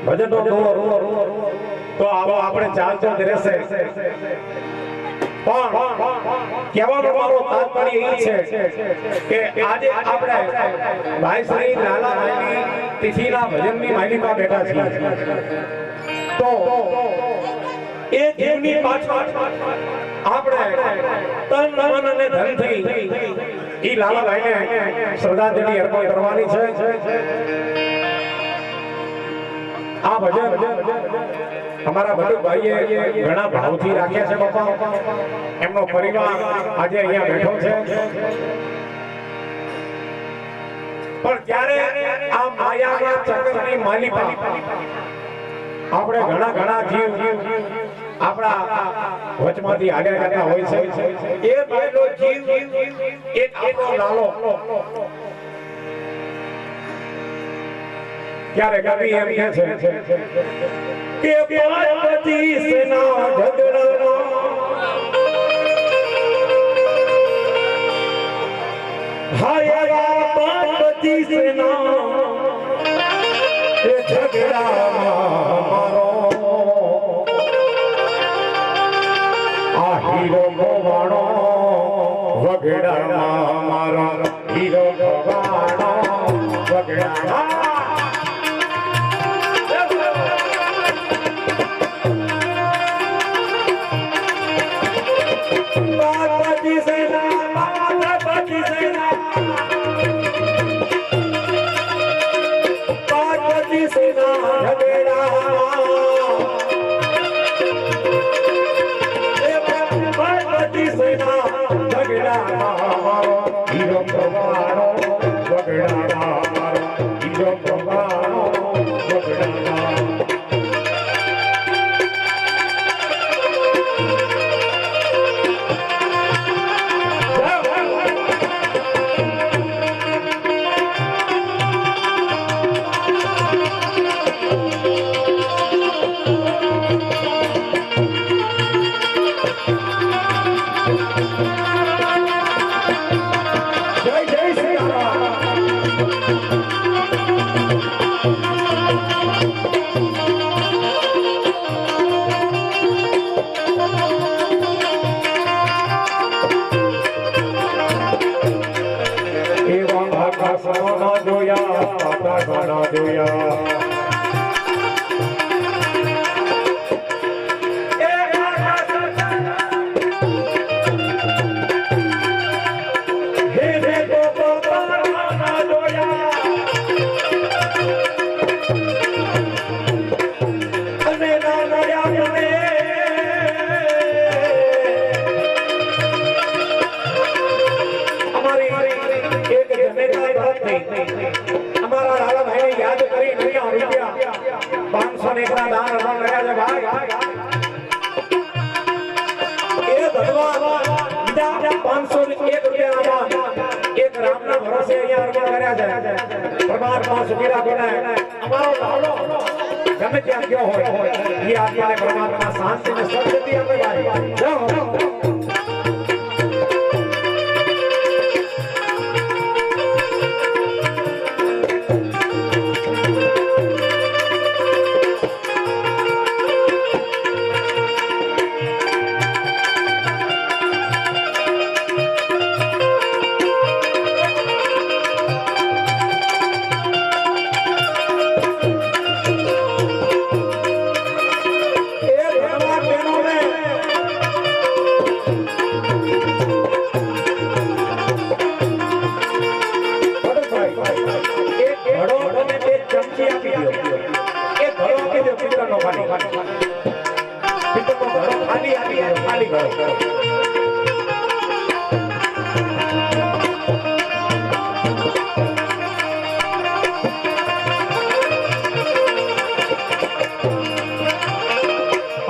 ભજનનો દોર તો આવો આપણે ચાલતો જ રહેશે પણ કહેવાનો મારો તાત્પર્ય એ છે કે આજે આપણે ભાઈ શ્રી લાલાભાઈની તિથિના ભજનની માલિકા બેઠા છીએ તો એ જીવની પાછળ આપણે તન મન અને ધનથી ઈ લાલાભાઈને શ્રદ્ધાંજલિ અર્પણ કરવાની છે આ ભજન અમારા ભટુભાઈએ ઘણા ભાવથી રાખ્યા છે બાપા એમનો પરિવાર આજે અહીંયા બેઠો છે પણ ત્યારે આ માયાના ચક્રની માલિકા આપણે ઘણા જીવ આપણા વચમાંથી હાલ્યા કરતા હોય છે એ પહેલો જીવ એક આપણો લાલો ક્યારે કવિ એમ કહે છે કે પાર્વતી સેના ઝઘડામાં હાય પાર્વતી સેના એ ઝઘડામાં મારો આ હીરો ગોવાણો વગડામાં મારો હીરો ગોવાણો વગડામાં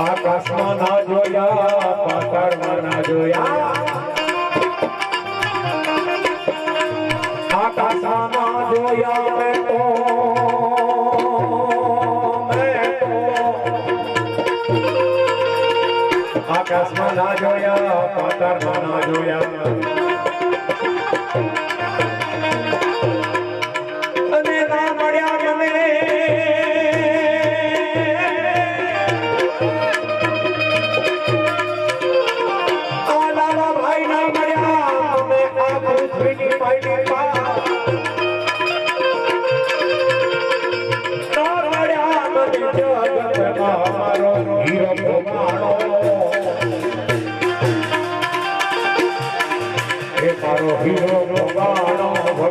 આકાશમાં ના જોયા પાતાળમાં ના જોયા આકાશમાં જોયા મેં તો આકાશમાં ના જોયા પાતાળમાં ના જોયા અને ના મળ્યા મને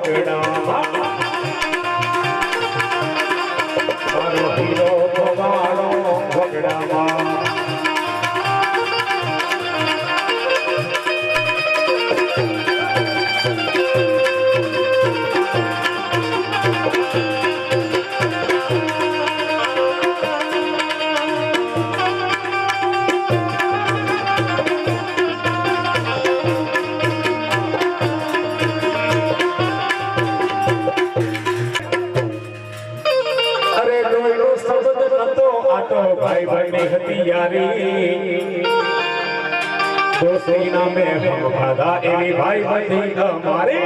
વગડામાં મારો હીરો ભવાડો વગડામાં भाई भाई में हथियारी दोस्ती नामे हम खाधा एवी भाई भाई हमारे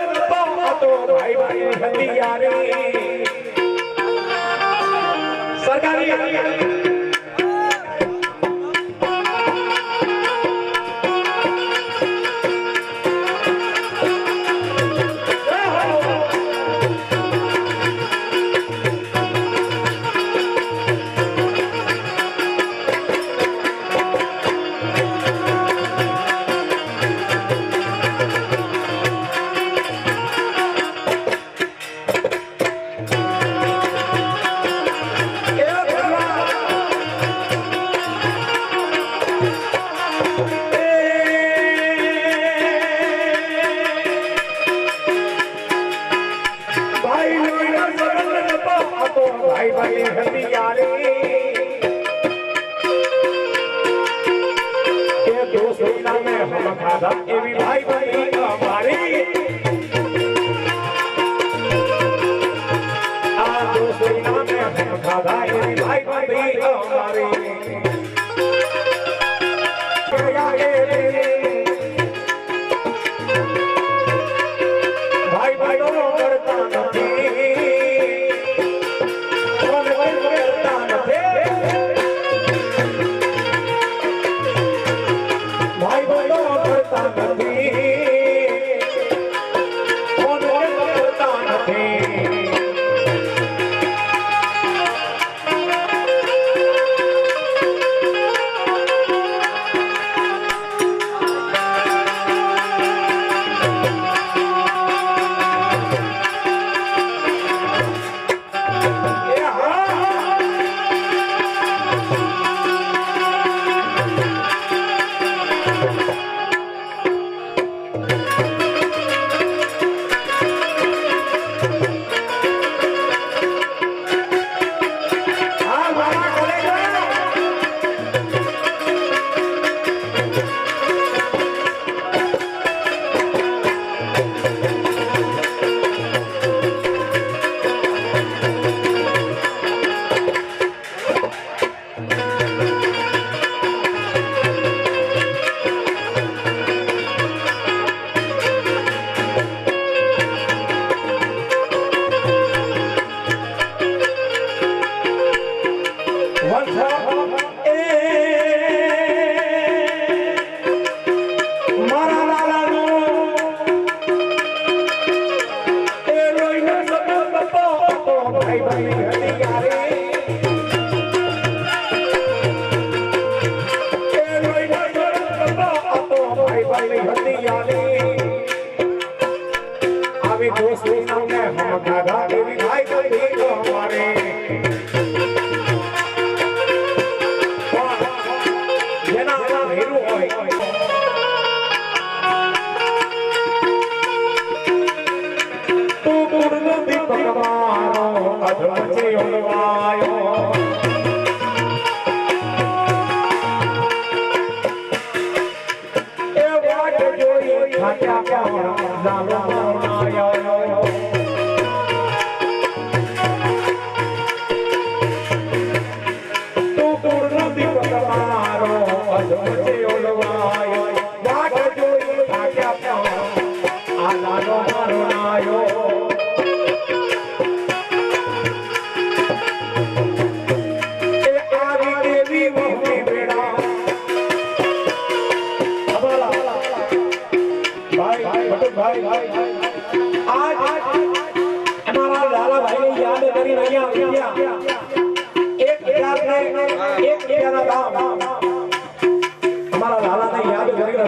भाई भाई हथियारी सरकारी भाई भाई हथियारे ये दोस्ती नामे हम खाधा एवी भाई भाई हमारी आ दोस्ती नामे हम खाधा एवी भाई भाई हमारी भाई भाई दोनों करता नहीं दोस्ती नामे हम खाधा एवी भाई भाई हमारे જેના નામ હીરો હોય તું પૂર્ણ દીપક મારો અધવચે ઓલવાયો એ વાટ જોઈ ખાટા પાવડા લાલો માયો તું પૂર્ણ દીપક મારો અધવચે ઓલવાયો વાટ જોઈ ખાટા પાવડા આ લાલો મારો નાયો भाई आज हमारा लाला भाई ने याद करी नहीं आ एक 11 એક રૂપિયાના દામ